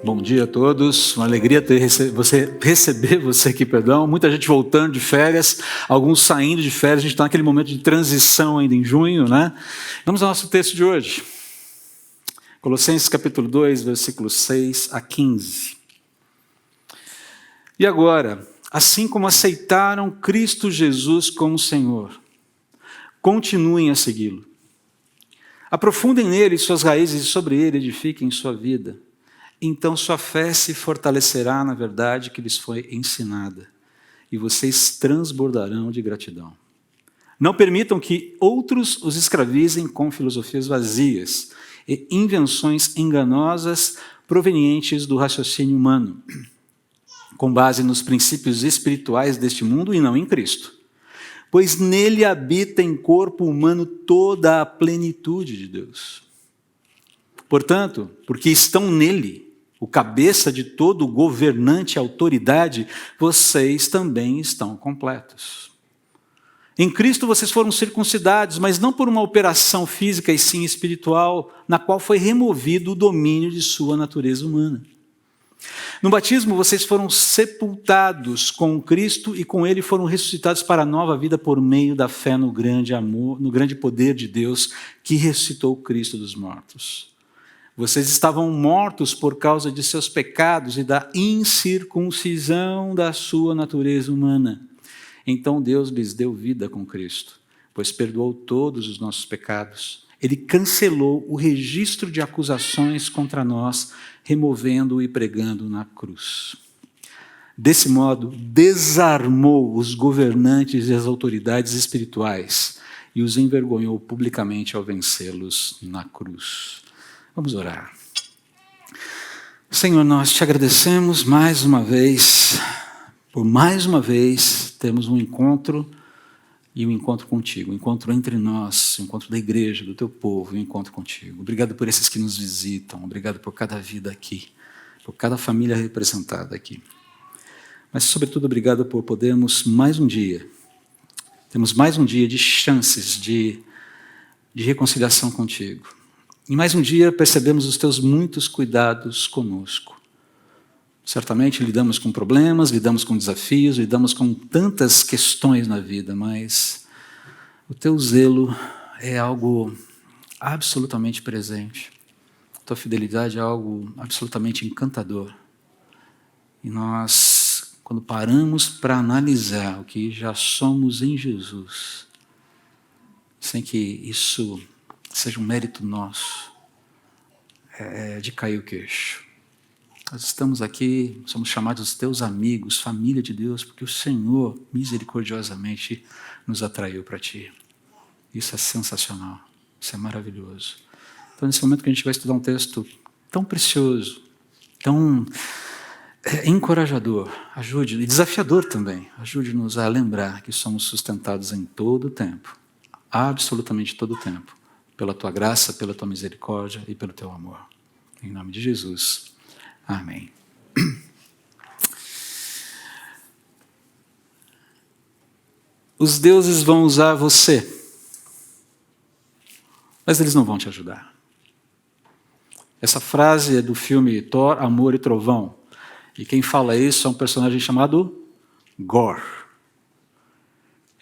Bom dia a todos, uma alegria receber você aqui, perdão. Muita gente voltando de férias, alguns saindo de férias, a gente está naquele momento de transição ainda em junho, né? Vamos ao nosso texto de hoje. Colossenses capítulo 2, versículos 6 a 15. E agora, assim como aceitaram Cristo Jesus como Senhor, continuem a segui-lo. Aprofundem nele suas raízes e sobre ele edifiquem sua vida. Então sua fé se fortalecerá na verdade que lhes foi ensinada, e vocês transbordarão de gratidão. Não permitam que outros os escravizem com filosofias vazias e invenções enganosas provenientes do raciocínio humano, com base nos princípios espirituais deste mundo e não em Cristo. Pois nele habita em corpo humano toda a plenitude de Deus. Portanto, porque estão nele, o cabeça de todo governante e autoridade, vocês também estão completos. Em Cristo vocês foram circuncidados, mas não por uma operação física e sim espiritual, na qual foi removido o domínio de sua natureza humana. No batismo vocês foram sepultados com Cristo e com ele foram ressuscitados para a nova vida por meio da fé no grande amor, no grande poder de Deus que ressuscitou Cristo dos mortos. Vocês estavam mortos por causa de seus pecados e da incircuncisão da sua natureza humana. Então Deus lhes deu vida com Cristo, pois perdoou todos os nossos pecados. Ele cancelou o registro de acusações contra nós, removendo-o e pregando na cruz. Desse modo, desarmou os governantes e as autoridades espirituais e os envergonhou publicamente ao vencê-los na cruz. Vamos orar. Senhor, nós te agradecemos mais uma vez, por mais uma vez temos um encontro e um encontro contigo, um encontro entre nós, um encontro da igreja, do teu povo, um encontro contigo. Obrigado por esses que nos visitam, obrigado por cada vida aqui, por cada família representada aqui. Mas, sobretudo, obrigado por podermos mais um dia, temos mais um dia de chances de reconciliação contigo. E mais um dia percebemos os teus muitos cuidados conosco. Certamente lidamos com problemas, lidamos com desafios, lidamos com tantas questões na vida, mas o teu zelo é algo absolutamente presente. A tua fidelidade é algo absolutamente encantador. E nós, quando paramos para analisar o que já somos em Jesus, sem que isso seja um mérito nosso, é de cair o queixo. Nós estamos aqui, somos chamados teus amigos, família de Deus, porque o Senhor, misericordiosamente, nos atraiu para ti. Isso é sensacional, isso é maravilhoso. Então, nesse momento que a gente vai estudar um texto tão precioso, tão encorajador, ajude, e desafiador também, ajude-nos a lembrar que somos sustentados em todo o tempo, absolutamente todo o tempo, pela tua graça, pela tua misericórdia e pelo teu amor. Em nome de Jesus. Amém. Os deuses vão usar você, mas eles não vão te ajudar. Essa frase é do filme Thor, Amor e Trovão. E quem fala isso é um personagem chamado Gorr.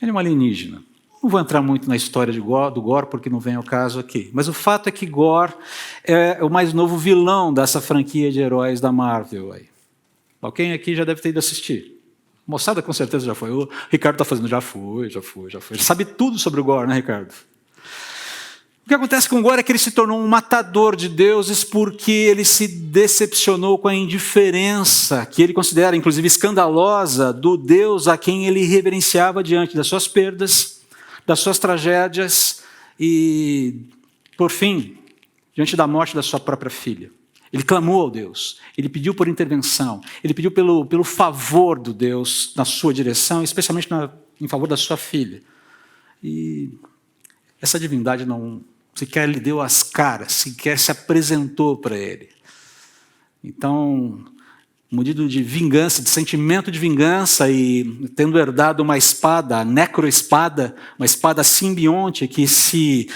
Ele é um alienígena. Não vou entrar muito na história do Gorr, porque não vem ao caso aqui. Mas o fato é que Gorr é o mais novo vilão dessa franquia de heróis da Marvel. Aí. Alguém aqui já deve ter ido assistir. Moçada com certeza já foi. O Ricardo está fazendo, já foi. Ele sabe tudo sobre o Gorr, né, Ricardo? O que acontece com o Gorr é que ele se tornou um matador de deuses porque ele se decepcionou com a indiferença que ele considera, inclusive, escandalosa do Deus a quem ele reverenciava diante das suas perdas, das suas tragédias e, por fim, diante da morte da sua própria filha. Ele clamou ao Deus, ele pediu por intervenção, ele pediu pelo favor do Deus na sua direção, especialmente em favor da sua filha. E essa divindade não sequer lhe deu as caras, sequer se apresentou para ele. Então, munido de vingança, de sentimento de vingança e tendo herdado uma espada, a necroespada, uma espada simbionte que se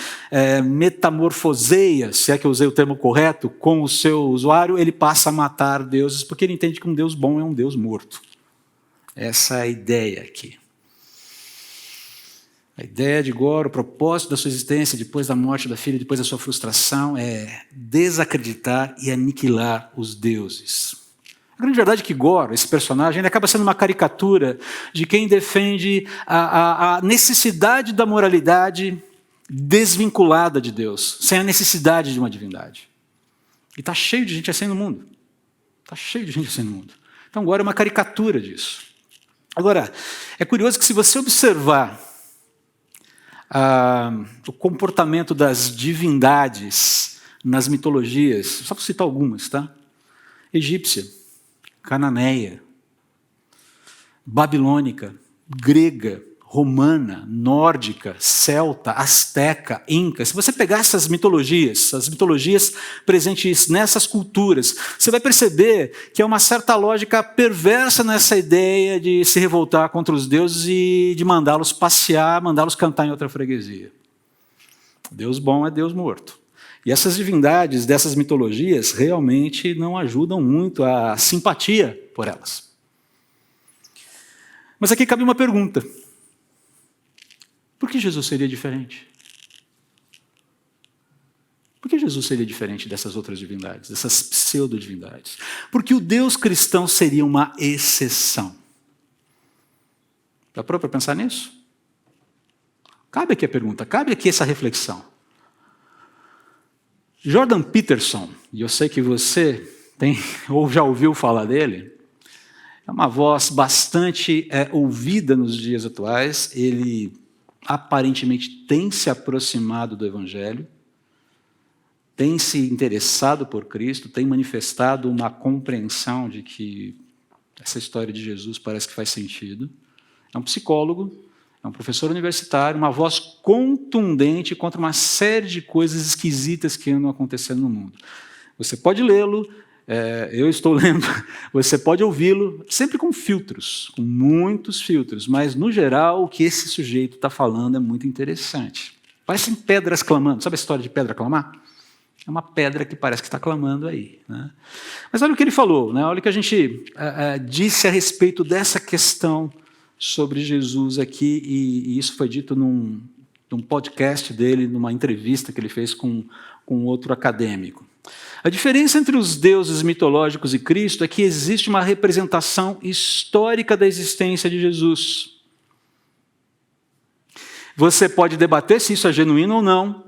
metamorfoseia, se é que eu usei o termo correto, com o seu usuário, ele passa a matar deuses, porque ele entende que um Deus bom é um Deus morto. Essa é a ideia aqui. A ideia de Gor, o propósito da sua existência depois da morte da filha, depois da sua frustração, é desacreditar e aniquilar os deuses. A grande verdade é que Gor, esse personagem, ele acaba sendo uma caricatura de quem defende a necessidade da moralidade desvinculada de Deus, sem a necessidade de uma divindade. E está cheio de gente assim no mundo. Está cheio de gente assim no mundo. Então Gor é uma caricatura disso. Agora, é curioso que se você observar o comportamento das divindades nas mitologias, só para citar algumas, tá? Egípcia, cananeia, babilônica, grega, romana, nórdica, celta, asteca, inca. Se você pegar essas mitologias, as mitologias presentes nessas culturas, você vai perceber que há uma certa lógica perversa nessa ideia de se revoltar contra os deuses e de mandá-los passear, mandá-los cantar em outra freguesia. Deus bom é Deus morto. E essas divindades dessas mitologias realmente não ajudam muito a simpatia por elas. Mas aqui cabe uma pergunta. Por que Jesus seria diferente? Por que Jesus seria diferente dessas outras divindades, dessas pseudo-divindades? Porque o Deus cristão seria uma exceção. Já parou para pensar nisso? Cabe aqui a pergunta, cabe aqui essa reflexão. Jordan Peterson, e eu sei que você tem ou já ouviu falar dele, é uma voz bastante ouvida nos dias atuais. Ele aparentemente tem se aproximado do Evangelho, tem se interessado por Cristo, tem manifestado uma compreensão de que essa história de Jesus parece que faz sentido. É um psicólogo, é um professor universitário, uma voz contundente contra uma série de coisas esquisitas que andam acontecendo no mundo. Você pode lê-lo, eu estou lendo, você pode ouvi-lo, sempre com filtros, com muitos filtros, mas, no geral, o que esse sujeito está falando é muito interessante. Parecem pedras clamando. Sabe a história de pedra clamar? É uma pedra que parece que está clamando aí, né? Mas olha o que ele falou, né? Olha o que a gente disse a respeito dessa questão sobre Jesus aqui, e isso foi dito num podcast dele, numa entrevista que ele fez com outro acadêmico. A diferença entre os deuses mitológicos e Cristo é que existe uma representação histórica da existência de Jesus. Você pode debater se isso é genuíno ou não,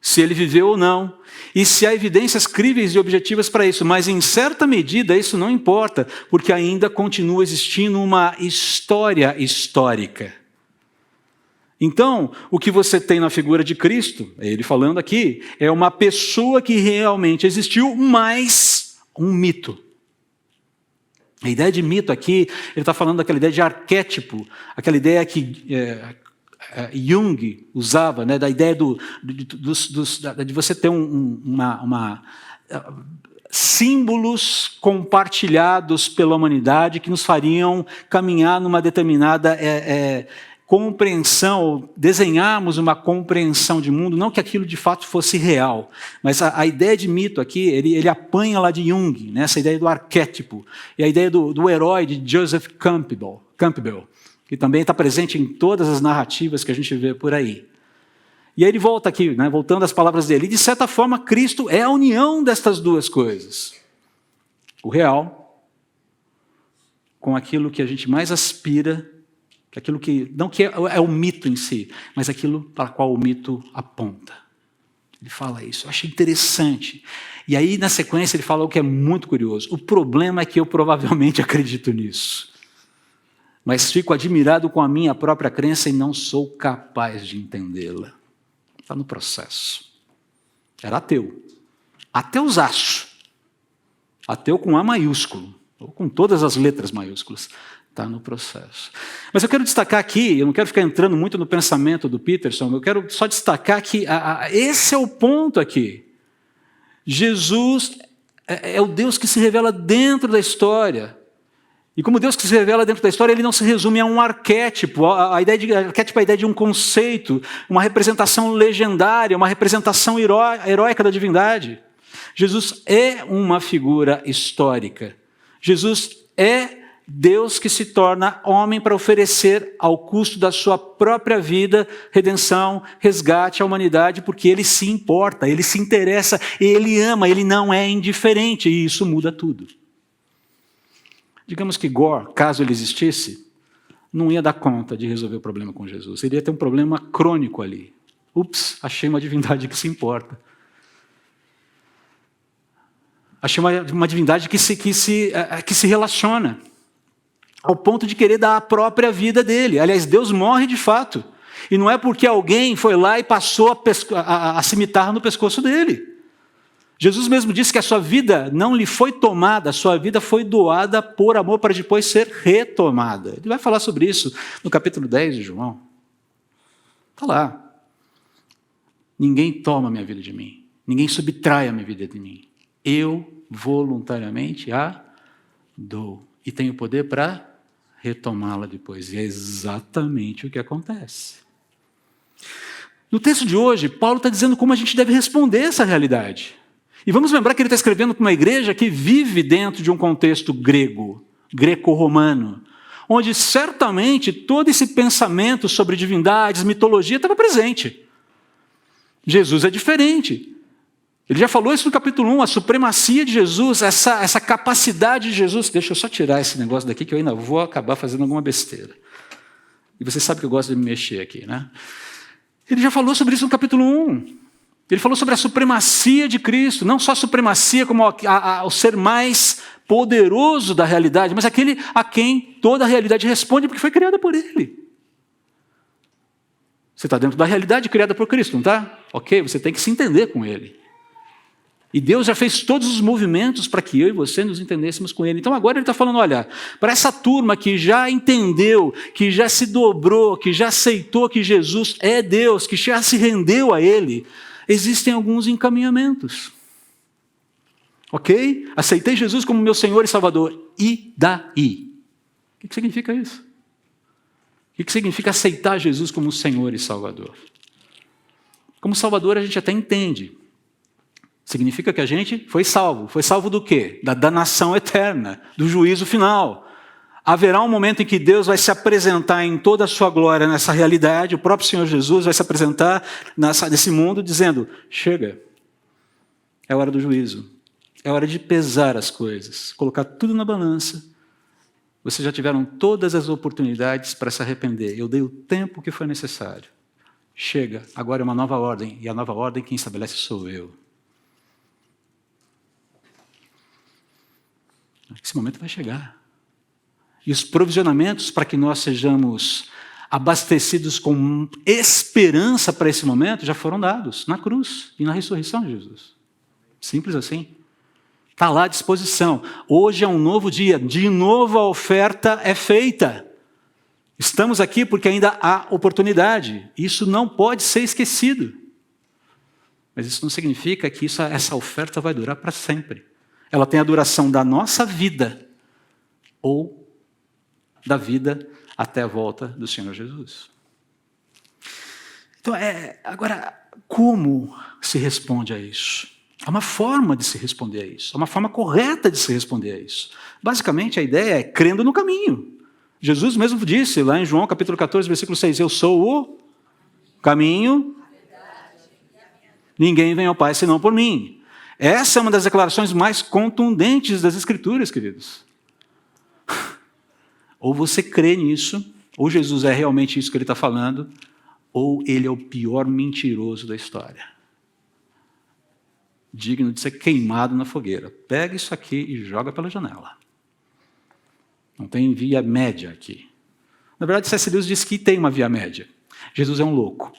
se ele viveu ou não, e se há evidências críveis e objetivas para isso, mas em certa medida isso não importa, porque ainda continua existindo uma história histórica. Então, o que você tem na figura de Cristo, ele falando aqui, é uma pessoa que realmente existiu, mas um mito. A ideia de mito aqui, ele está falando daquela ideia de arquétipo, aquela ideia que Jung usava, né, da ideia de você ter símbolos compartilhados pela humanidade que nos fariam caminhar numa determinada compreensão, desenharmos uma compreensão de mundo, não que aquilo de fato fosse real, mas a ideia de mito aqui, ele apanha lá de Jung, né, essa ideia do arquétipo, e a ideia do herói de Joseph Campbell, que também está presente em todas as narrativas que a gente vê por aí. E aí ele volta aqui, né, voltando às palavras dele, e de certa forma Cristo é a união destas duas coisas. O real, com aquilo que a gente mais aspira, aquilo que, não que é o mito em si, mas aquilo para qual o mito aponta. Ele fala isso, eu achei interessante. E aí, na sequência, ele fala o que é muito curioso. O problema é que eu provavelmente acredito nisso, mas fico admirado com a minha própria crença e não sou capaz de entendê-la. Está no processo. Era ateu. Ateusaço. Ateu com A maiúsculo, ou com todas as letras maiúsculas. Está no processo. Mas eu quero destacar aqui, eu não quero ficar entrando muito no pensamento do Peterson, eu quero só destacar que esse é o ponto aqui. Jesus É o Deus que se revela dentro da história. E como Deus que se revela dentro da história, ele não se resume a um arquétipo. Arquétipo é a ideia de um conceito, uma representação legendária, uma representação heróica da divindade. Jesus é uma figura histórica. Jesus é Deus que se torna homem para oferecer ao custo da sua própria vida, redenção, resgate à humanidade, porque ele se importa, ele se interessa, ele ama, ele não é indiferente, e isso muda tudo. Digamos que Gore, caso ele existisse, não ia dar conta de resolver o problema com Jesus. Ele ia ter um problema crônico ali. Ups, achei uma divindade que se importa. Achei uma divindade que se relaciona, ao ponto de querer dar a própria vida dele. Aliás, Deus morre de fato. E não é porque alguém foi lá e passou a cimitarra no pescoço dele. Jesus mesmo disse que a sua vida não lhe foi tomada, a sua vida foi doada por amor para depois ser retomada. Ele vai falar sobre isso no capítulo 10 de João. Está lá. Ninguém toma a minha vida de mim. Ninguém subtrai a minha vida de mim. Eu voluntariamente a dou. E tenho poder para retomá-la depois. E é exatamente o que acontece. No texto de hoje, Paulo está dizendo como a gente deve responder essa realidade. E vamos lembrar que ele está escrevendo para uma igreja que vive dentro de um contexto greco-romano, onde certamente todo esse pensamento sobre divindades, mitologia estava presente. Jesus é diferente. Ele já falou isso no capítulo 1, a supremacia de Jesus, essa capacidade de Jesus. Deixa eu só tirar esse negócio daqui, que eu ainda vou acabar fazendo alguma besteira. E você sabe que eu gosto de me mexer aqui, né? Ele já falou sobre isso no capítulo 1. Ele falou sobre a supremacia de Cristo, não só a supremacia como o ser mais poderoso da realidade, mas aquele a quem toda a realidade responde porque foi criada por Ele. Você está dentro da realidade criada por Cristo, não está? Ok, você tem que se entender com Ele. E Deus já fez todos os movimentos para que eu e você nos entendêssemos com Ele. Então agora Ele está falando, olha, para essa turma que já entendeu, que já se dobrou, que já aceitou que Jesus é Deus, que já se rendeu a Ele, existem alguns encaminhamentos. Ok? Aceitei Jesus como meu Senhor e Salvador. E daí? O que significa isso? O que significa aceitar Jesus como Senhor e Salvador? Como Salvador a gente até entende. Significa que a gente foi salvo. Foi salvo do quê? Da danação eterna, do juízo final. Haverá um momento em que Deus vai se apresentar em toda a sua glória nessa realidade, o próprio Senhor Jesus vai se apresentar nesse mundo dizendo, chega, é hora do juízo, é hora de pesar as coisas, colocar tudo na balança. Vocês já tiveram todas as oportunidades para se arrepender, eu dei o tempo que foi necessário. Chega, agora é uma nova ordem, e a nova ordem quem estabelece sou eu. Esse momento vai chegar. E os provisionamentos para que nós sejamos abastecidos com esperança para esse momento já foram dados na cruz e na ressurreição de Jesus. Simples assim. Está lá à disposição. Hoje é um novo dia. De novo a oferta é feita. Estamos aqui porque ainda há oportunidade. Isso não pode ser esquecido. Mas isso não significa que essa oferta vai durar para sempre. Ela tem a duração da nossa vida ou da vida até a volta do Senhor Jesus. Então, agora, como se responde a isso? Há uma forma de se responder a isso, há uma forma correta de se responder a isso. Basicamente, a ideia é crendo no caminho. Jesus mesmo disse lá em João capítulo 14, versículo 6, eu sou o caminho, ninguém vem ao Pai senão por mim. Essa é uma das declarações mais contundentes das Escrituras, queridos. Ou você crê nisso, ou Jesus é realmente isso que ele está falando, ou ele é o pior mentiroso da história. Digno de ser queimado na fogueira. Pega isso aqui e joga pela janela. Não tem via média aqui. Na verdade, C.S. Lewis diz que tem uma via média. Jesus é um louco.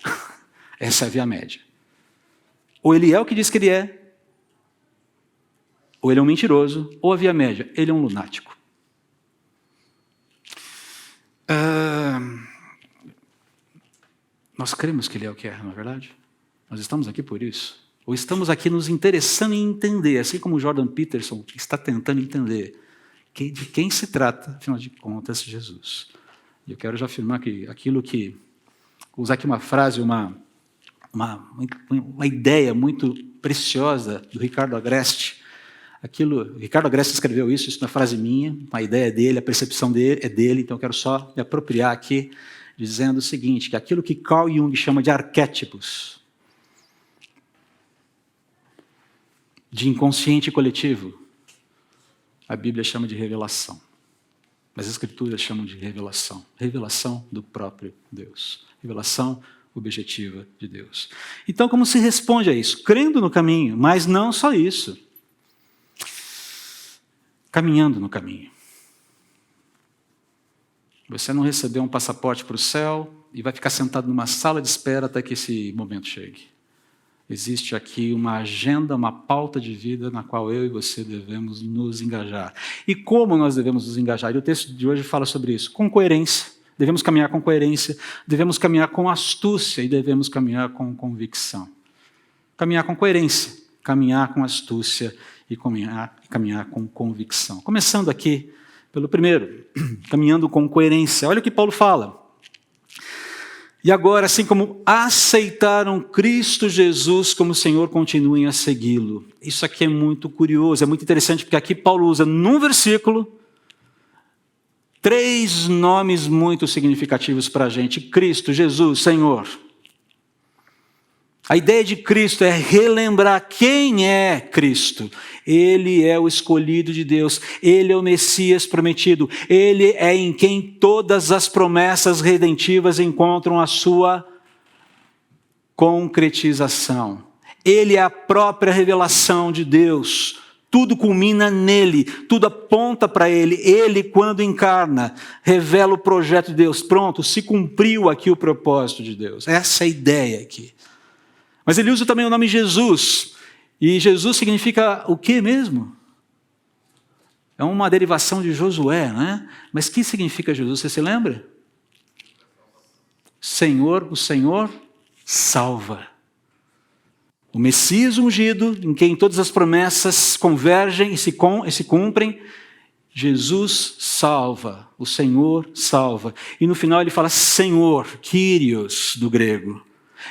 Essa é a via média. Ou ele é o que diz que ele é, ou ele é um mentiroso, ou a via média, ele é um lunático. Nós cremos que ele é o que é, não é verdade? Nós estamos aqui por isso. Ou estamos aqui nos interessando em entender, assim como o Jordan Peterson está tentando entender de quem se trata, afinal de contas, Jesus. E eu quero já afirmar que aquilo que... Vou usar aqui uma frase, uma ideia muito preciosa do Ricardo Agreste. O Ricardo Agreste escreveu isso não é frase minha, uma ideia dele, a percepção dele é dele, então eu quero só me apropriar aqui, dizendo o seguinte, que aquilo que Carl Jung chama de arquétipos, de inconsciente coletivo, a Bíblia chama de revelação. Mas as Escrituras chamam de revelação. Revelação do próprio Deus. Revelação objetiva de Deus. Então, como se responde a isso? Crendo no caminho, mas não só isso. Caminhando no caminho. Você não recebeu um passaporte para o céu e vai ficar sentado numa sala de espera até que esse momento chegue. Existe aqui uma agenda, uma pauta de vida na qual eu e você devemos nos engajar. E como nós devemos nos engajar? E o texto de hoje fala sobre isso. Com coerência. Devemos caminhar com coerência, devemos caminhar com astúcia e devemos caminhar com convicção. Caminhar com coerência, caminhar com astúcia e caminhar com convicção. Começando aqui pelo primeiro, caminhando com coerência. Olha o que Paulo fala. E agora, assim como aceitaram Cristo Jesus como Senhor, continuem a segui-lo. Isso aqui é muito curioso, é muito interessante, porque aqui Paulo usa num versículo 3 nomes muito significativos para a gente. Cristo, Jesus, Senhor. A ideia de Cristo é relembrar quem é Cristo. Ele é o escolhido de Deus. Ele é o Messias prometido. Ele é em quem todas as promessas redentivas encontram a sua concretização. Ele é a própria revelação de Deus. Tudo culmina nele, tudo aponta para ele. Ele, quando encarna, revela o projeto de Deus. Pronto, se cumpriu aqui o propósito de Deus. Essa é a ideia aqui. Mas ele usa também o nome Jesus. E Jesus significa o quê mesmo? É uma derivação de Josué, né? Mas o que significa Jesus? Você se lembra? Senhor, o Senhor salva. O Messias ungido, em quem todas as promessas convergem e se cumprem, Jesus salva, o Senhor salva. E no final ele fala Senhor, Kyrios, do grego.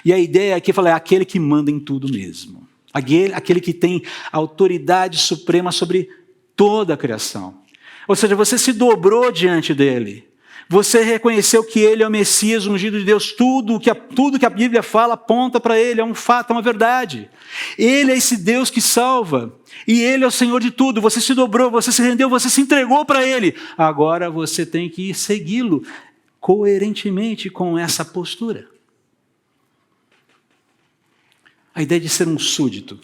E a ideia aqui é aquele que manda em tudo mesmo. Aquele que tem autoridade suprema sobre toda a criação. Ou seja, você se dobrou diante dele. Você reconheceu que ele é o Messias ungido de Deus. Tudo que a Bíblia fala aponta para ele, é um fato, é uma verdade. Ele é esse Deus que salva. E ele é o Senhor de tudo. Você se dobrou, você se rendeu, você se entregou para ele. Agora você tem que segui-lo coerentemente com essa postura. A ideia de ser um súdito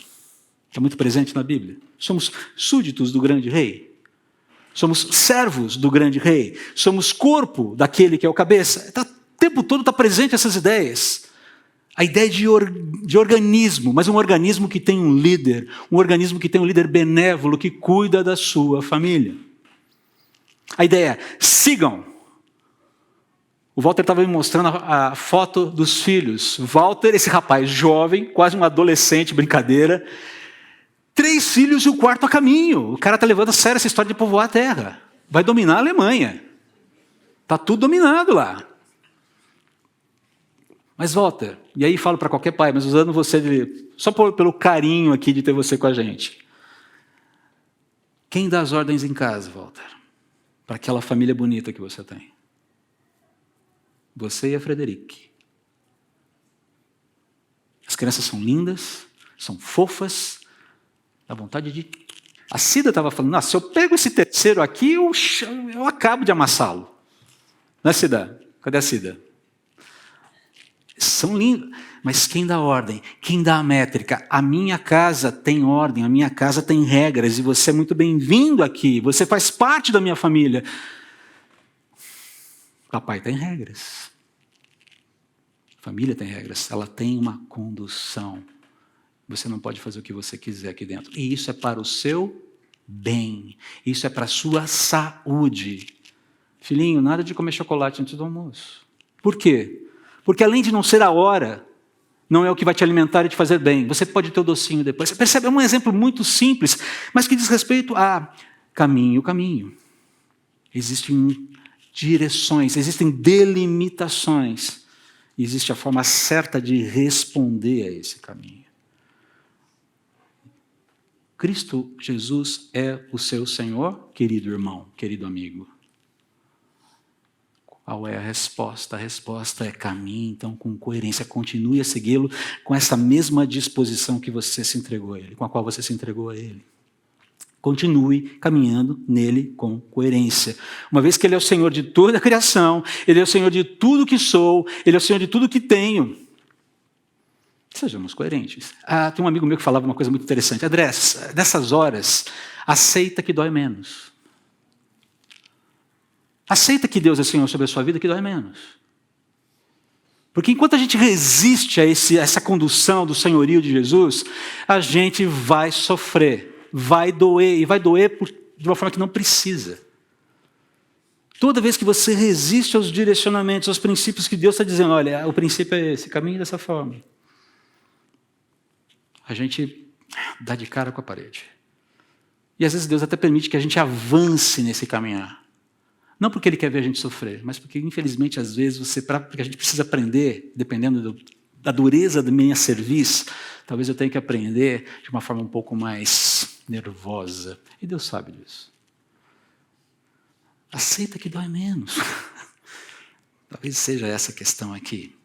está muito presente na Bíblia. Somos súditos do grande rei. Somos servos do grande rei. Somos corpo daquele que é o cabeça. O tempo todo está presente essas ideias. A ideia de organismo, mas um organismo que tem um líder. Um organismo que tem um líder benévolo que cuida da sua família. A ideia é, sigam. O Walter estava me mostrando a foto dos filhos. Walter, esse rapaz jovem, quase um adolescente, brincadeira. 3 filhos e o 4º a caminho. O cara está levando a sério essa história de povoar a terra. Vai dominar a Alemanha. Está tudo dominado lá. Mas Walter, e aí falo para qualquer pai, mas usando você, só pelo carinho aqui de ter você com a gente. Quem dá as ordens em casa, Walter? Para aquela família bonita que você tem. Você e a Frederic. As crianças são lindas, são fofas, dá vontade de... A Cida estava falando, se eu pego esse terceiro aqui, eu acabo de amassá-lo. Não é, Cida? Cadê a Cida? São lindos, mas quem dá ordem? Quem dá a métrica? A minha casa tem ordem, a minha casa tem regras, e você é muito bem-vindo aqui, você faz parte da minha família. Papai tem regras. Família tem regras. Ela tem uma condução. Você não pode fazer o que você quiser aqui dentro. E isso é para o seu bem. Isso é para a sua saúde. Filhinho, nada de comer chocolate antes do almoço. Por quê? Porque além de não ser a hora, Não é o que vai te alimentar e te fazer bem. Você pode ter o docinho depois. Você percebe? É um exemplo muito simples, mas que diz respeito a caminho. Existem direções, existem delimitações. Existe a forma certa de responder a esse caminho. Cristo Jesus é o seu Senhor, querido irmão, querido amigo. Qual é a resposta? A resposta é caminhe, então, com coerência. Continue a segui-lo com essa mesma disposição que você se entregou a Ele, com a qual você se entregou a Ele. Continue caminhando nele com coerência. Uma vez que Ele é o Senhor de toda a criação, Ele é o Senhor de tudo que sou, Ele é o Senhor de tudo que tenho. Sejamos coerentes. Tem um amigo meu que falava uma coisa muito interessante. André, nessas horas, aceita que dói menos. Aceita que Deus é Senhor sobre a sua vida, que dói menos. Porque enquanto a gente resiste a essa condução do senhorio de Jesus, a gente vai sofrer, vai doer, e vai doer de uma forma que não precisa. Toda vez que você resiste aos direcionamentos, aos princípios que Deus está dizendo, olha, o princípio é esse, caminhe dessa forma. A gente dá de cara com a parede. E às vezes Deus até permite que a gente avance nesse caminhar. Não porque Ele quer ver a gente sofrer, mas porque, infelizmente, às vezes, porque a gente precisa aprender, dependendo da dureza da minha cerviz, talvez eu tenha que aprender de uma forma um pouco mais nervosa. E Deus sabe disso. Aceita que dói menos. Talvez seja essa a questão aqui.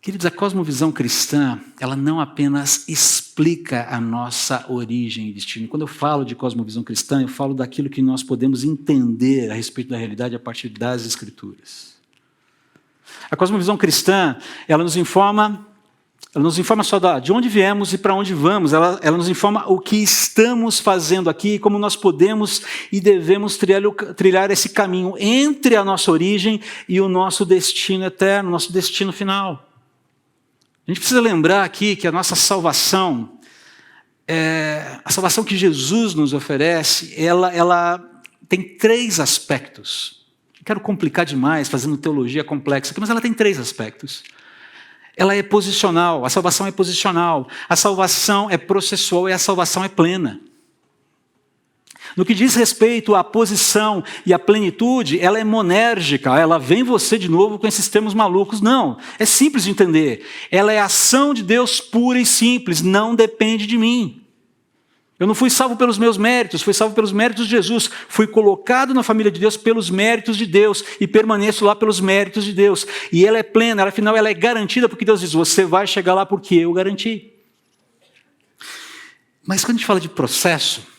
Queridos, a cosmovisão cristã, ela não apenas explica a nossa origem e destino. Quando eu falo de cosmovisão cristã, eu falo daquilo que nós podemos entender a respeito da realidade a partir das Escrituras. A cosmovisão cristã, ela nos informa só de onde viemos e para onde vamos. Ela nos informa o que estamos fazendo aqui, como nós podemos e devemos trilhar esse caminho entre a nossa origem e o nosso destino eterno, nosso destino final. A gente precisa lembrar aqui que a nossa salvação, a salvação que Jesus nos oferece, ela tem 3 aspectos. Não quero complicar demais, fazendo teologia complexa aqui, mas ela tem 3 aspectos. Ela é posicional, a salvação é posicional, a salvação é processual e a salvação é plena. No que diz respeito à posição e à plenitude, ela é monérgica, ela vem você de novo com esses termos malucos. Não, é simples de entender. Ela é a ação de Deus pura e simples, não depende de mim. Eu não fui salvo pelos meus méritos, fui salvo pelos méritos de Jesus. Fui colocado na família de Deus pelos méritos de Deus e permaneço lá pelos méritos de Deus. E ela é plena, afinal ela é garantida porque Deus diz, você vai chegar lá porque eu garanti. Mas quando a gente fala de processo,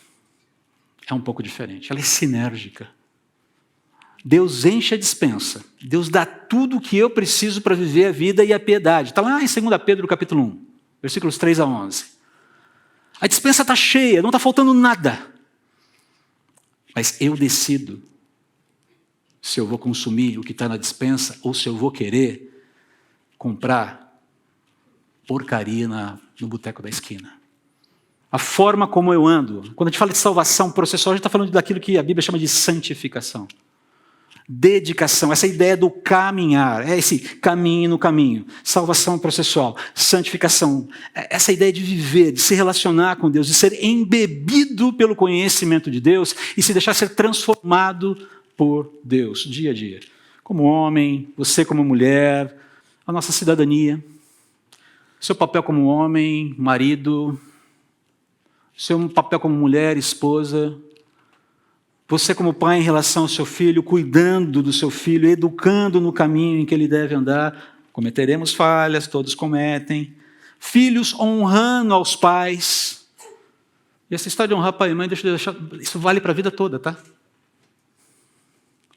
é um pouco diferente, ela é sinérgica. Deus enche a despensa, Deus dá tudo o que eu preciso para viver a vida e a piedade. Está lá em 2 Pedro capítulo 1, versículos 3 a 11. A despensa está cheia, não está faltando nada. Mas eu decido se eu vou consumir o que está na despensa ou se eu vou querer comprar porcaria no boteco da esquina. A forma como eu ando. Quando a gente fala de salvação processual, a gente está falando daquilo que a Bíblia chama de santificação. Dedicação, essa ideia do caminhar, é esse caminho no caminho. Salvação processual, santificação, essa ideia de viver, de se relacionar com Deus, de ser embebido pelo conhecimento de Deus e se deixar ser transformado por Deus, dia a dia. Como homem, você como mulher, a nossa cidadania, seu papel como homem, marido, seu papel como mulher, esposa, você como pai em relação ao seu filho, cuidando do seu filho, educando no caminho em que ele deve andar. Cometeremos falhas, todos cometem. Filhos honrando aos pais. E essa história de honrar pai e mãe, isso vale para a vida toda, tá?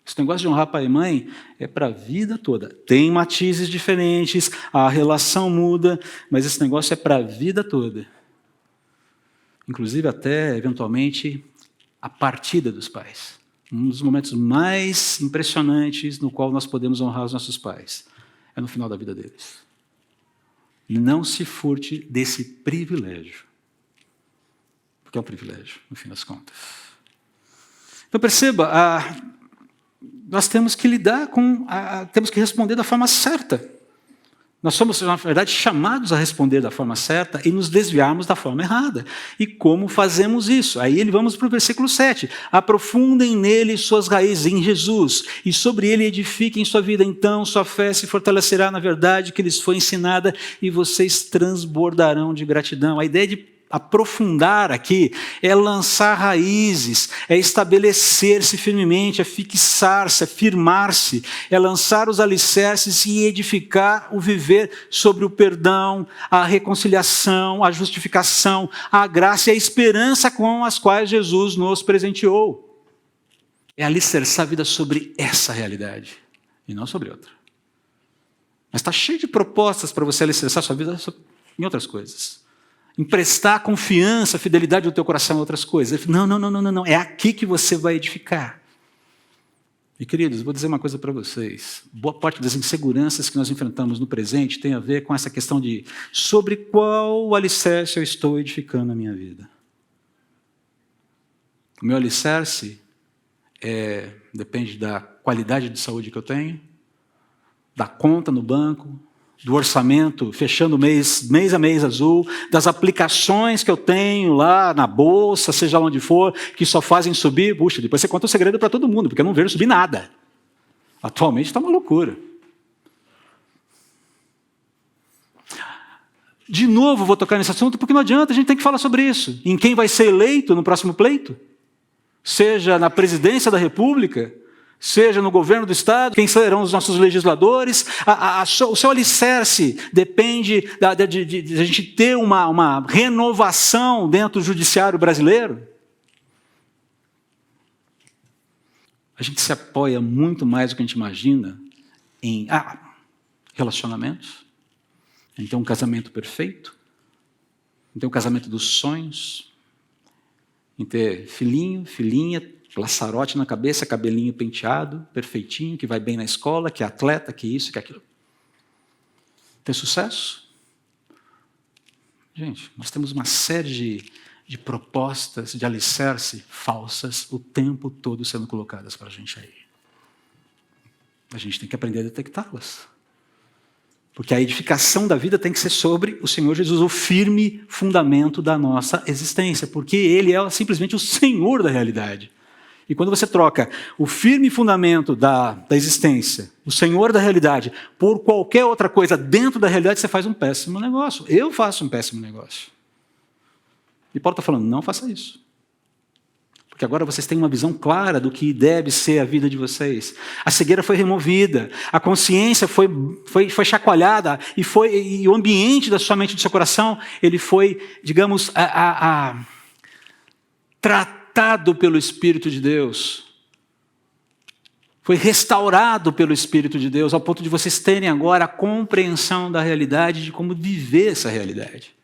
Esse negócio de honrar pai e mãe é para a vida toda. Tem matizes diferentes, a relação muda, mas esse negócio é para a vida toda. Inclusive até, eventualmente, a partida dos pais. Um dos momentos mais impressionantes no qual nós podemos honrar os nossos pais é no final da vida deles. Não se furte desse privilégio. Porque é um privilégio, no fim das contas. Então perceba, nós temos que lidar temos que responder da forma certa. Nós somos, na verdade, chamados a responder da forma certa e nos desviarmos da forma errada. E como fazemos isso? Aí vamos para o versículo 7. Aprofundem nele suas raízes, em Jesus, e sobre ele edifiquem sua vida. Então sua fé se fortalecerá na verdade que lhes foi ensinada e vocês transbordarão de gratidão. A ideia de aprofundar aqui é lançar raízes, é estabelecer-se firmemente, é fixar-se, é firmar-se, é lançar os alicerces e edificar o viver sobre o perdão, a reconciliação, a justificação, a graça e a esperança com as quais Jesus nos presenteou. É alicerçar a vida sobre essa realidade e não sobre outra. Mas está cheio de propostas para você alicerçar a sua vida em outras coisas. Emprestar confiança, fidelidade do teu coração a outras coisas. Não. É aqui que você vai edificar. E queridos, vou dizer uma coisa para vocês. Boa parte das inseguranças que nós enfrentamos no presente tem a ver com essa questão de sobre qual alicerce eu estou edificando a minha vida. O meu alicerce depende da qualidade de saúde que eu tenho, da conta no banco, do orçamento, fechando mês a mês azul, das aplicações que eu tenho lá na bolsa, seja lá onde for, que só fazem subir. Puxa, depois você conta o segredo para todo mundo, porque eu não vejo subir nada. Atualmente está uma loucura. De novo vou tocar nesse assunto, porque não adianta, a gente tem que falar sobre isso. Em quem vai ser eleito no próximo pleito? Seja na presidência da República, seja no governo do Estado, quem serão os nossos legisladores. O seu alicerce depende de a gente ter uma renovação dentro do judiciário brasileiro. A gente se apoia muito mais do que a gente imagina em relacionamentos, em ter um casamento perfeito, em ter um casamento dos sonhos, em ter filhinho, filhinha, laçarote na cabeça, cabelinho penteado, perfeitinho, que vai bem na escola, que é atleta, que isso, que aquilo. Ter sucesso? Gente, nós temos uma série de propostas de alicerce falsas o tempo todo sendo colocadas para a gente aí. A gente tem que aprender a detectá-las. Porque a edificação da vida tem que ser sobre o Senhor Jesus, o firme fundamento da nossa existência, porque Ele é simplesmente o Senhor da realidade. E quando você troca o firme fundamento da existência, o Senhor da realidade, por qualquer outra coisa dentro da realidade, você faz um péssimo negócio. Eu faço um péssimo negócio. E Paulo está falando, não faça isso. Porque agora vocês têm uma visão clara do que deve ser a vida de vocês. A cegueira foi removida, a consciência foi chacoalhada, e o ambiente da sua mente e do seu coração, ele foi, digamos, tratado pelo Espírito de Deus. Foi restaurado pelo Espírito de Deus, ao ponto de vocês terem agora a compreensão da realidade, de como viver essa realidade.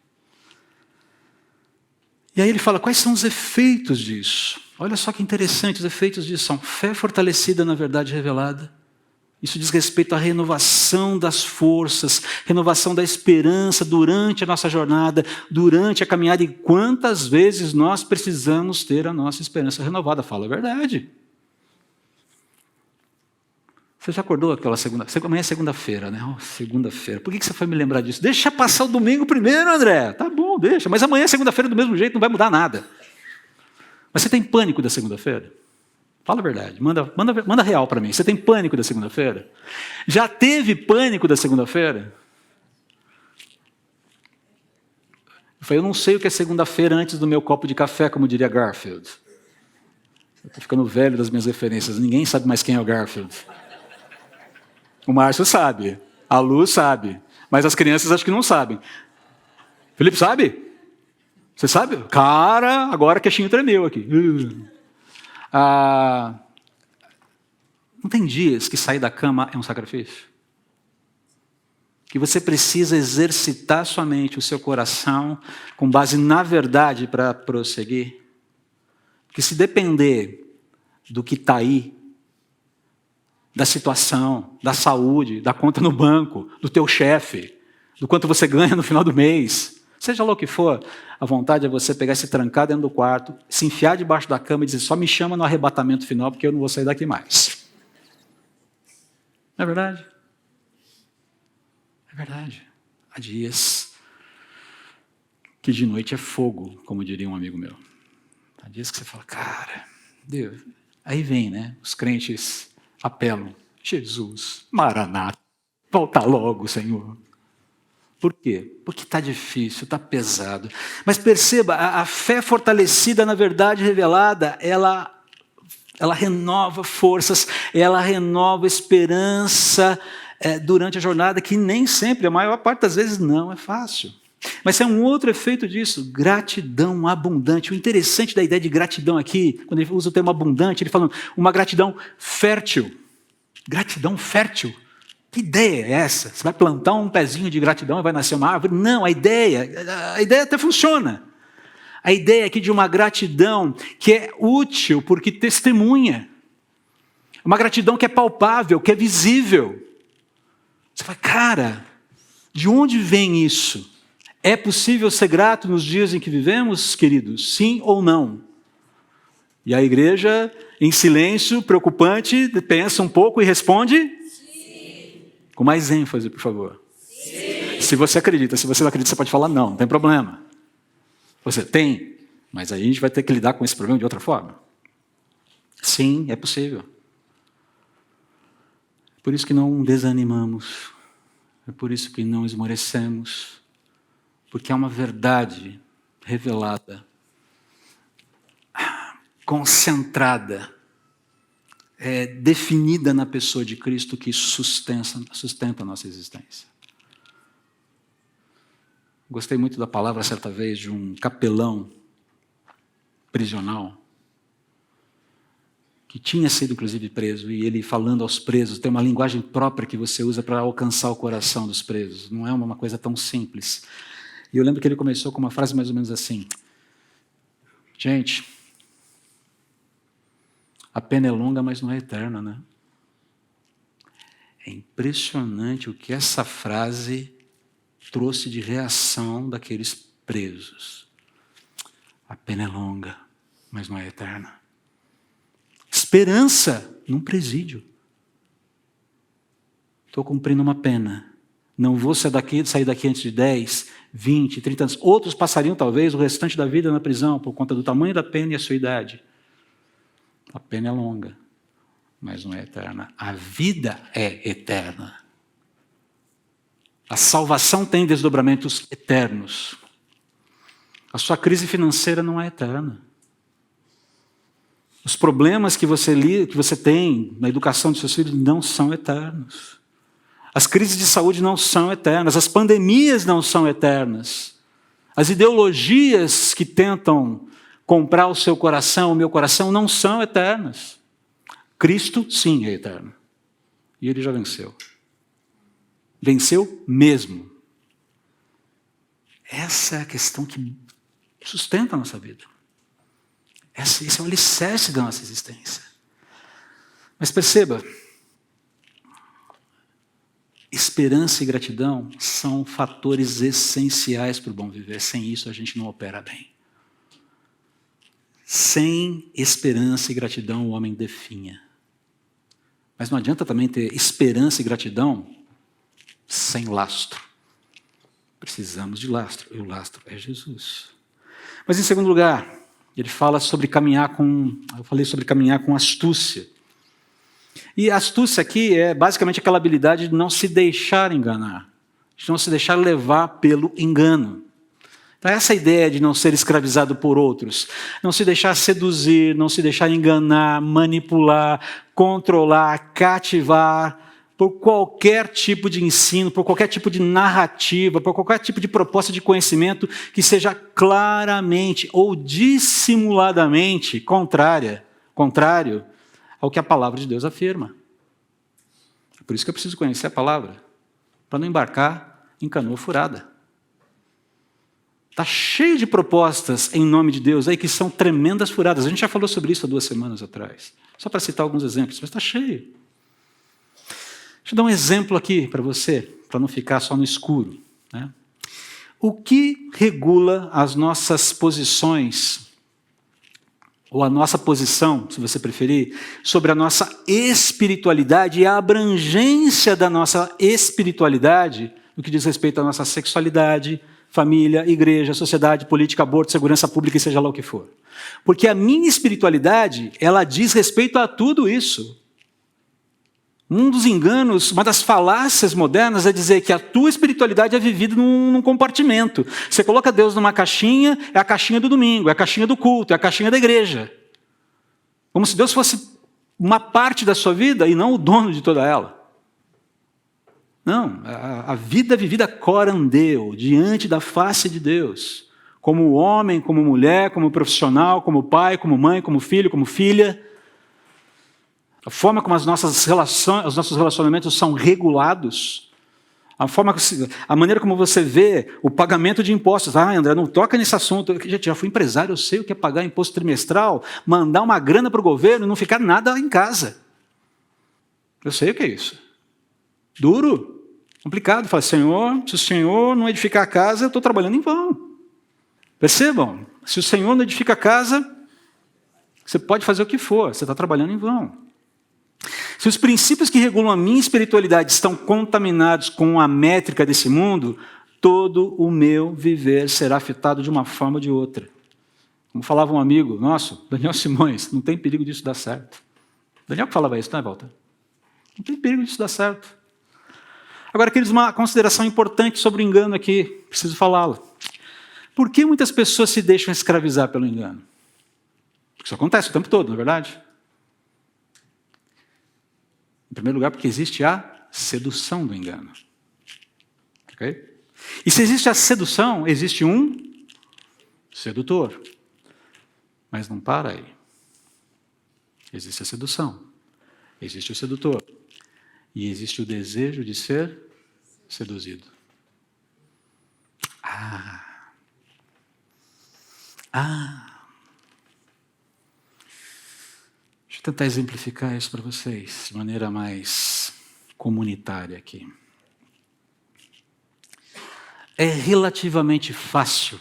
E aí ele fala, quais são os efeitos disso? Olha só que interessante, os efeitos disso são fé fortalecida na verdade revelada. Isso diz respeito à renovação das forças, renovação da esperança durante a nossa jornada, durante a caminhada. E quantas vezes nós precisamos ter a nossa esperança renovada? Fala a verdade. Você já acordou aquela segunda? Amanhã é segunda-feira, né? Segunda-feira. Por que você foi me lembrar disso? Deixa passar o domingo primeiro, André. Tá bom, deixa. Mas amanhã é segunda-feira do mesmo jeito, não vai mudar nada. Mas você tem pânico da segunda-feira? Fala a verdade. Manda real para mim. Você tem pânico da segunda-feira? Já teve pânico da segunda-feira? Eu falei, eu não sei o que é segunda-feira antes do meu copo de café, como diria Garfield. Eu estou ficando velho das minhas referências. Ninguém sabe mais quem é o Garfield. O Márcio sabe, a Lu sabe, mas as crianças acho que não sabem. Felipe sabe? Você sabe? Cara, agora o queixinho tremeu aqui. Não tem dias que sair da cama é um sacrifício? Que você precisa exercitar sua mente, o seu coração, com base na verdade para prosseguir? Porque se depender do que está aí, da situação, da saúde, da conta no banco, do teu chefe, do quanto você ganha no final do mês, seja lá o que for, a vontade é você pegar e se trancar dentro do quarto, se enfiar debaixo da cama e dizer, só me chama no arrebatamento final, porque eu não vou sair daqui mais. Não é verdade? É verdade. Há dias que de noite é fogo, como diria um amigo meu. Há dias que você fala, cara, Deus. Aí vem, né? Os crentes apelam. Jesus, Maranata, volta logo, Senhor. Por quê? Porque está difícil, está pesado. Mas perceba, a fé fortalecida na verdade revelada, ela renova forças, ela renova esperança durante a jornada, que nem sempre, a maior parte das vezes, não é fácil. Mas é um outro efeito disso, gratidão abundante. O interessante da ideia de gratidão aqui, quando ele usa o termo abundante, ele fala uma gratidão fértil. Gratidão fértil. Que ideia é essa? Você vai plantar um pezinho de gratidão e vai nascer uma árvore? Não, a ideia até funciona. A ideia aqui de uma gratidão que é útil porque testemunha. Uma gratidão que é palpável, que é visível. Você fala, cara, de onde vem isso? É possível ser grato nos dias em que vivemos, queridos? Sim ou não? E a igreja, em silêncio, preocupante, pensa um pouco e responde? Com mais ênfase, por favor. Sim. Se você acredita, se você não acredita, você pode falar não tem problema. Você tem, mas aí a gente vai ter que lidar com esse problema de outra forma. Sim, é possível. É por isso que não desanimamos. É por isso que não esmorecemos. Porque é uma verdade revelada, concentrada, definida na pessoa de Cristo que sustenta a nossa existência. Gostei muito da palavra, certa vez, de um capelão prisional, que tinha sido, inclusive, preso, e ele falando aos presos, tem uma linguagem própria que você usa para alcançar o coração dos presos, não é uma coisa tão simples. E eu lembro que ele começou com uma frase mais ou menos assim, gente, a pena é longa, mas não é eterna, né? É impressionante o que essa frase trouxe de reação daqueles presos. A pena é longa, mas não é eterna. Esperança num presídio. Estou cumprindo uma pena. Não vou sair daqui antes de 10, 20, 30 anos. Outros passariam, talvez, o restante da vida na prisão, por conta do tamanho da pena e a sua idade. A pena é longa, mas não é eterna. A vida é eterna. A salvação tem desdobramentos eternos. A sua crise financeira não é eterna. Os problemas que você tem na educação dos seus filhos não são eternos. As crises de saúde não são eternas. As pandemias não são eternas. As ideologias que tentam comprar o seu coração, o meu coração, não são eternas. Cristo, sim, é eterno. E ele já venceu. Venceu mesmo. Essa é a questão que sustenta a nossa vida. Esse é o alicerce da nossa existência. Mas perceba, esperança e gratidão são fatores essenciais para o bom viver. Sem isso, a gente não opera bem. Sem esperança e gratidão, o homem definha. Mas não adianta também ter esperança e gratidão sem lastro. Precisamos de lastro, e o lastro é Jesus. Mas em segundo lugar, ele fala sobre eu falei sobre caminhar com astúcia. E a astúcia aqui é basicamente aquela habilidade de não se deixar enganar, de não se deixar levar pelo engano. Então, essa ideia de não ser escravizado por outros, não se deixar seduzir, não se deixar enganar, manipular, controlar, cativar, por qualquer tipo de ensino, por qualquer tipo de narrativa, por qualquer tipo de proposta de conhecimento que seja claramente ou dissimuladamente contrário ao que a palavra de Deus afirma. É por isso que eu preciso conhecer a palavra, para não embarcar em canoa furada. Está cheio de propostas em nome de Deus aí que são tremendas furadas. A gente já falou sobre isso há 2 semanas atrás. Só para citar alguns exemplos, mas está cheio. Deixa eu dar um exemplo aqui para você, para não ficar só no escuro, né? O que regula as nossas posições, ou a nossa posição, se você preferir, sobre a nossa espiritualidade e a abrangência da nossa espiritualidade no que diz respeito à nossa sexualidade, família, igreja, sociedade, política, aborto, segurança pública e seja lá o que for. Porque a minha espiritualidade, ela diz respeito a tudo isso. Um dos enganos, uma das falácias modernas é dizer que a tua espiritualidade é vivida num compartimento. Você coloca Deus numa caixinha, é a caixinha do domingo, é a caixinha do culto, é a caixinha da igreja. Como se Deus fosse uma parte da sua vida e não o dono de toda ela. Não, a vida é vivida coram Deo, diante da face de Deus. Como homem, como mulher, como profissional, como pai, como mãe, como filho, como filha. A forma como os nossos relacionamentos são regulados, a maneira como você vê o pagamento de impostos. Ah, André, não toca nesse assunto. Gente, já fui empresário, eu sei o que é pagar imposto trimestral, mandar uma grana para o governo e não ficar nada em casa. Eu sei o que é isso. Duro, complicado. Fala, Senhor, se o Senhor não edificar a casa, eu estou trabalhando em vão. Percebam, se o Senhor não edifica a casa, você pode fazer o que for, você está trabalhando em vão. Se os princípios que regulam a minha espiritualidade estão contaminados com a métrica desse mundo, todo o meu viver será afetado de uma forma ou de outra. Como falava um amigo nosso, Daniel Simões, não tem perigo disso dar certo. Daniel que falava isso, não é, Walter? Não tem perigo disso dar certo. Agora, queridos, uma consideração importante sobre o engano aqui, preciso falá-la. Por que muitas pessoas se deixam escravizar pelo engano? Porque isso acontece o tempo todo, não é verdade? Em primeiro lugar, porque existe a sedução do engano. Okay? E se existe a sedução, existe um sedutor. Mas não para aí. Existe a sedução, existe o sedutor. E existe o desejo de ser seduzido. Deixa eu tentar exemplificar isso para vocês de maneira mais comunitária aqui. É relativamente fácil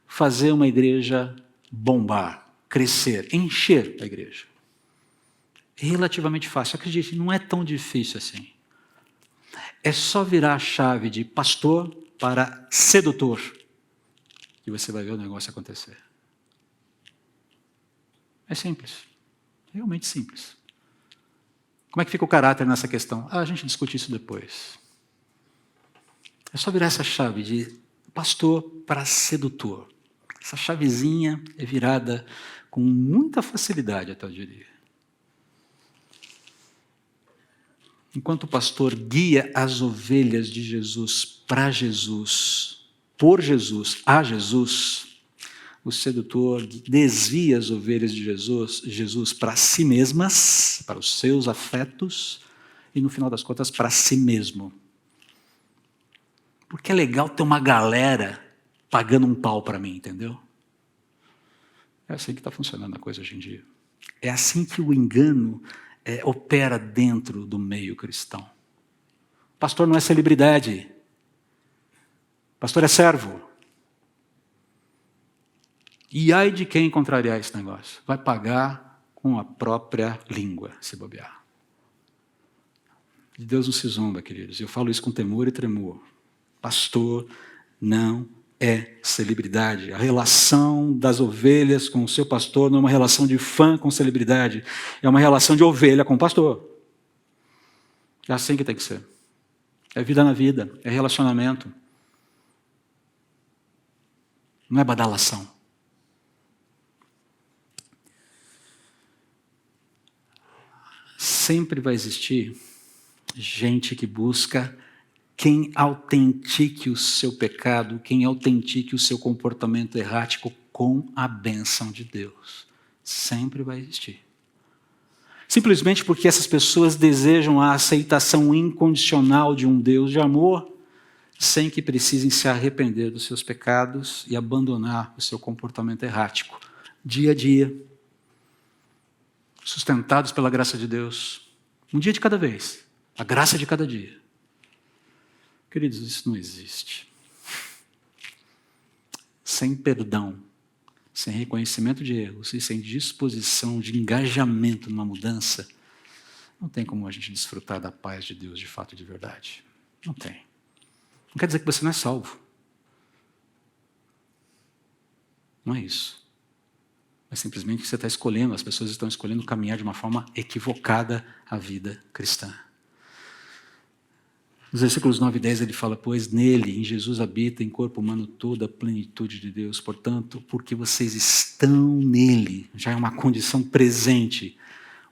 fazer uma igreja bombar, crescer, encher a igreja. Relativamente fácil. Acredite, não é tão difícil assim. É só virar a chave de pastor para sedutor e você vai ver o negócio acontecer. É simples. Realmente simples. Como é que fica o caráter nessa questão? A gente discute isso depois. É só virar essa chave de pastor para sedutor. Essa chavezinha é virada com muita facilidade, até eu diria. Enquanto o pastor guia as ovelhas de Jesus para Jesus, por Jesus, a Jesus, o sedutor desvia as ovelhas de Jesus para si mesmas, para os seus afetos, e no final das contas para si mesmo. Porque é legal ter uma galera pagando um pau para mim, entendeu? É assim que está funcionando a coisa hoje em dia. É assim que o engano opera dentro do meio cristão. Pastor não é celebridade. Pastor é servo. E ai de quem contrariar esse negócio? Vai pagar com a própria língua, se bobear. De Deus não se zomba, queridos. Eu falo isso com temor e tremor. Pastor não é celebridade. A relação das ovelhas com o seu pastor não é uma relação de fã com celebridade. É uma relação de ovelha com o pastor. É assim que tem que ser. É vida na vida. É relacionamento. Não é badalação. Sempre vai existir gente que busca quem autentique o seu pecado, quem autentique o seu comportamento errático com a bênção de Deus. Sempre vai existir. Simplesmente porque essas pessoas desejam a aceitação incondicional de um Deus de amor, sem que precisem se arrepender dos seus pecados e abandonar o seu comportamento errático, dia a dia, sustentados pela graça de Deus, um dia de cada vez, a graça de cada dia. Queridos, isso não existe. Sem perdão, sem reconhecimento de erros e sem disposição de engajamento numa mudança, não tem como a gente desfrutar da paz de Deus de fato e de verdade. Não tem. Não quer dizer que você não é salvo. Não é isso. É simplesmente que você está escolhendo, as pessoas estão escolhendo caminhar de uma forma equivocada a vida cristã. Nos versículos 9 e 10 ele fala, pois nele, em Jesus, habita em corpo humano toda a plenitude de Deus. Portanto, porque vocês estão nele, já é uma condição presente,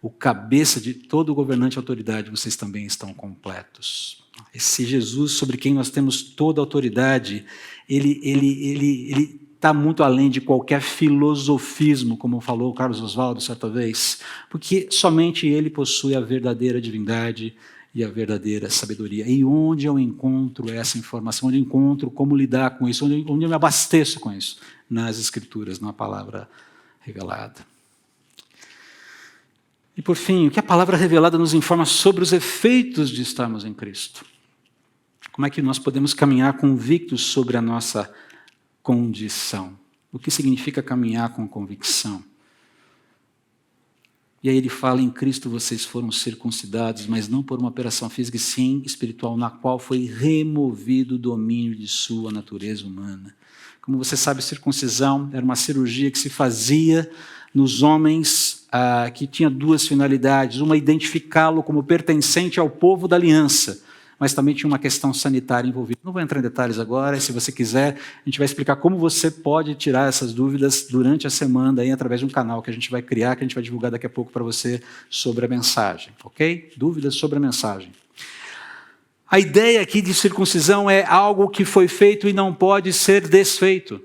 o cabeça de todo governante e autoridade, vocês também estão completos. Esse Jesus sobre quem nós temos toda a autoridade, ele está muito além de qualquer filosofismo, como falou Carlos Oswaldo certa vez, porque somente ele possui a verdadeira divindade e a verdadeira sabedoria. E onde eu encontro essa informação, onde eu encontro como lidar com isso, onde eu me abasteço com isso? Nas Escrituras, na palavra revelada. E por fim, o que a palavra revelada nos informa sobre os efeitos de estarmos em Cristo? Como é que nós podemos caminhar convictos sobre a nossa condição? O que significa caminhar com convicção? E aí ele fala, em Cristo vocês foram circuncidados, mas não por uma operação física, e sim espiritual, na qual foi removido o domínio de sua natureza humana. Como você sabe, circuncisão era uma cirurgia que se fazia nos homens que tinha duas finalidades. Uma, identificá-lo como pertencente ao povo da aliança, mas também tinha uma questão sanitária envolvida. Não vou entrar em detalhes agora, se você quiser, a gente vai explicar como você pode tirar essas dúvidas durante a semana, aí, através de um canal que a gente vai criar, que a gente vai divulgar daqui a pouco para você sobre a mensagem, ok? Dúvidas sobre a mensagem. A ideia aqui de circuncisão é algo que foi feito e não pode ser desfeito.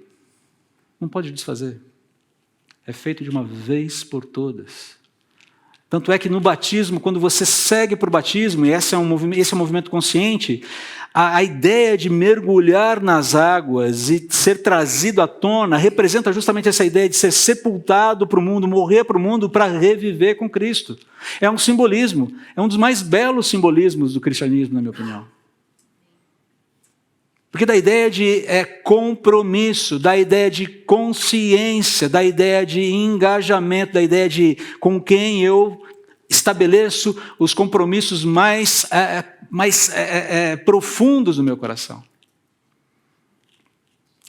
Não pode desfazer. É feito de uma vez por todas. Tanto é que no batismo, quando você segue para o batismo, e esse é um movimento consciente, a ideia de mergulhar nas águas e ser trazido à tona representa justamente essa ideia de ser sepultado para o mundo, morrer para o mundo para reviver com Cristo. É um simbolismo, é um dos mais belos simbolismos do cristianismo, na minha opinião. Porque da ideia de compromisso, da ideia de consciência, da ideia de engajamento, da ideia de com quem eu estabeleço os compromissos mais profundos do meu coração.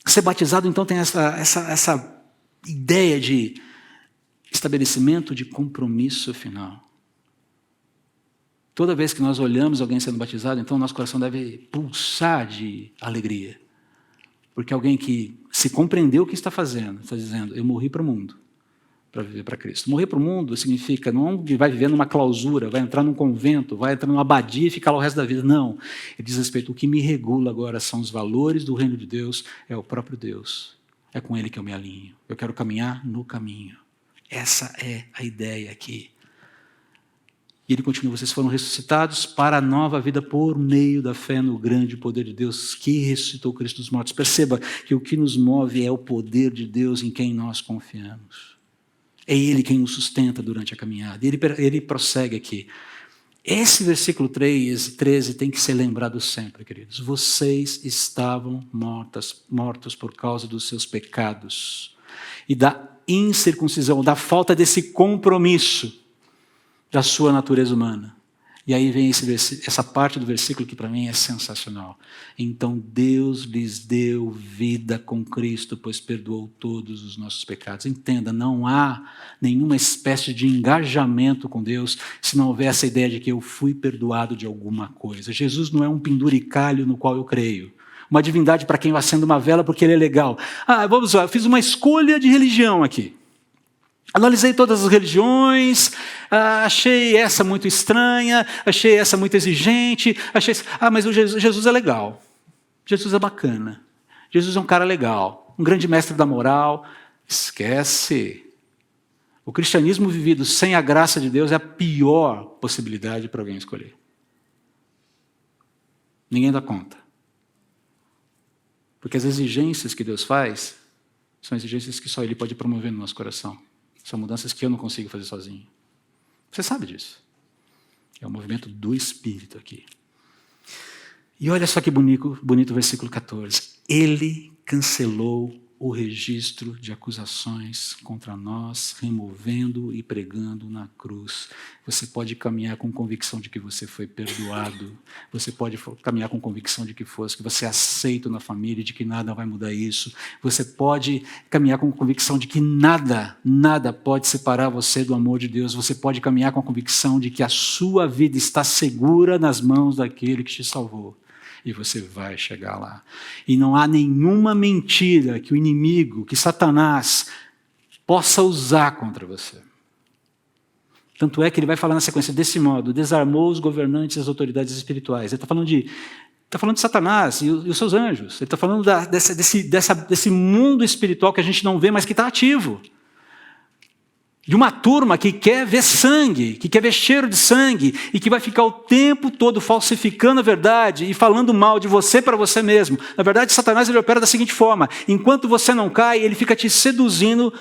Ser batizado, então, tem essa ideia de estabelecimento de compromisso final. Toda vez que nós olhamos alguém sendo batizado, então nosso coração deve pulsar de alegria. Porque alguém que se compreendeu o que está fazendo, está dizendo, eu morri para o mundo, para viver para Cristo. Morrer para o mundo significa, não vai viver numa clausura, vai entrar num convento, vai entrar numa abadia e ficar lá o resto da vida. Não. Ele diz respeito, o que me regula agora são os valores do reino de Deus, é o próprio Deus. É com Ele que eu me alinho. Eu quero caminhar no caminho. Essa é a ideia aqui. E ele continua, vocês foram ressuscitados para a nova vida por meio da fé no grande poder de Deus que ressuscitou Cristo dos mortos. Perceba que o que nos move é o poder de Deus em quem nós confiamos. É Ele quem nos sustenta durante a caminhada. E ele prossegue aqui. Esse versículo 13 tem que ser lembrado sempre, queridos. Vocês estavam mortos por causa dos seus pecados e da incircuncisão, da falta desse compromisso da sua natureza humana. E aí vem essa parte do versículo que para mim é sensacional. Então Deus lhes deu vida com Cristo, pois perdoou todos os nossos pecados. Entenda, não há nenhuma espécie de engajamento com Deus se não houver essa ideia de que eu fui perdoado de alguma coisa. Jesus não é um penduricalho no qual eu creio. Uma divindade para quem eu acendo uma vela porque ele é legal. Vamos lá, eu fiz uma escolha de religião aqui. Analisei todas as religiões, achei essa muito estranha, achei essa muito exigente, mas o Jesus é legal, Jesus é bacana, Jesus é um cara legal, um grande mestre da moral. Esquece. O cristianismo vivido sem a graça de Deus é a pior possibilidade para alguém escolher. Ninguém dá conta. Porque as exigências que Deus faz são exigências que só Ele pode promover no nosso coração. São mudanças que eu não consigo fazer sozinho. Você sabe disso. É o movimento do Espírito aqui. E olha só que bonito o versículo 14. Ele cancelou o registro de acusações contra nós, removendo e pregando na cruz. Você pode caminhar com convicção de que você foi perdoado. Você pode caminhar com convicção de que você é aceito na família, de que nada vai mudar isso. Você pode caminhar com convicção de que nada pode separar você do amor de Deus. Você pode caminhar com a convicção de que a sua vida está segura nas mãos daquele que te salvou. E você vai chegar lá. E não há nenhuma mentira que o inimigo, que Satanás, possa usar contra você. Tanto é que ele vai falar na sequência desse modo: desarmou os governantes e as autoridades espirituais. Ele está falando de Satanás e os seus anjos. Ele está falando desse mundo espiritual que a gente não vê, mas que está ativo. De uma turma que quer ver sangue, que quer ver cheiro de sangue, e que vai ficar o tempo todo falsificando a verdade e falando mal de você para você mesmo. Na verdade, Satanás ele opera da seguinte forma: enquanto você não cai, ele fica te seduzindo.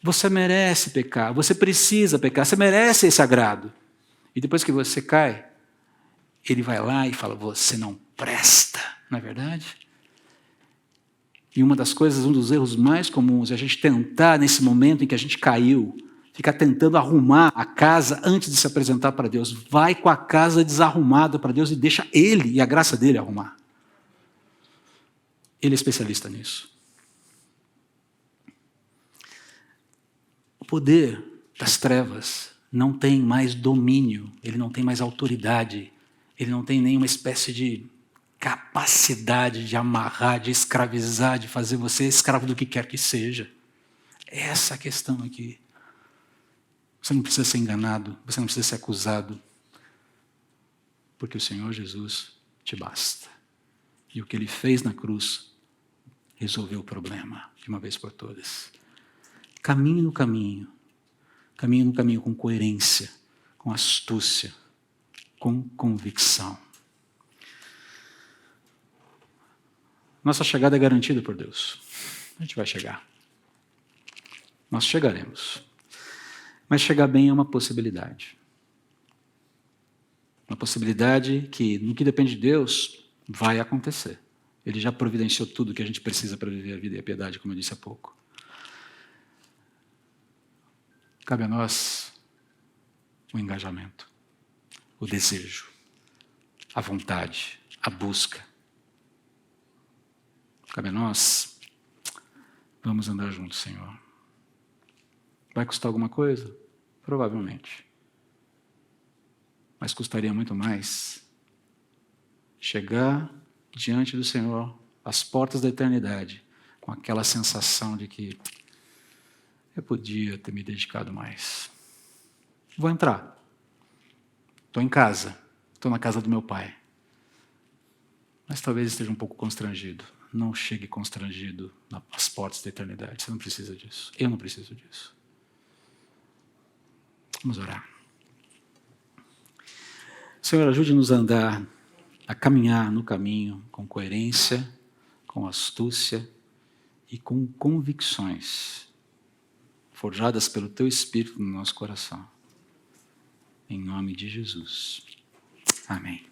Você merece pecar, você precisa pecar, você merece esse agrado. E depois que você cai, ele vai lá e fala: você não presta, não é verdade? E um dos erros mais comuns é a gente tentar, nesse momento em que a gente caiu, ficar tentando arrumar a casa antes de se apresentar para Deus. Vai com a casa desarrumada para Deus e deixa Ele e a graça dele arrumar. Ele é especialista nisso. O poder das trevas não tem mais domínio, ele não tem mais autoridade, ele não tem nenhuma espécie de capacidade de amarrar, de escravizar, de fazer você escravo do que quer que seja. Essa é a questão aqui. Você não precisa ser enganado, você não precisa ser acusado, porque o Senhor Jesus te basta. E o que Ele fez na cruz resolveu o problema, de uma vez por todas. Caminhe no caminho com coerência, com astúcia, com convicção. Nossa chegada é garantida por Deus. A gente vai chegar. Nós chegaremos. Mas chegar bem é uma possibilidade. Uma possibilidade que, no que depende de Deus, vai acontecer. Ele já providenciou tudo o que a gente precisa para viver a vida e a piedade, como eu disse há pouco. Cabe a nós o engajamento, o desejo, a vontade, a busca. Cabe a nós, vamos andar juntos, Senhor. Vai custar alguma coisa? Provavelmente. Mas custaria muito mais chegar diante do Senhor, às portas da eternidade, com aquela sensação de que eu podia ter me dedicado mais. Vou entrar. Estou em casa. Estou na casa do meu pai. Mas talvez esteja um pouco constrangido. Não chegue constrangido às portas da eternidade. Você não precisa disso. Eu não preciso disso. Vamos orar. Senhor, ajude-nos a andar, a caminhar no caminho com coerência, com astúcia e com convicções, forjadas pelo Teu Espírito no nosso coração. Em nome de Jesus. Amém.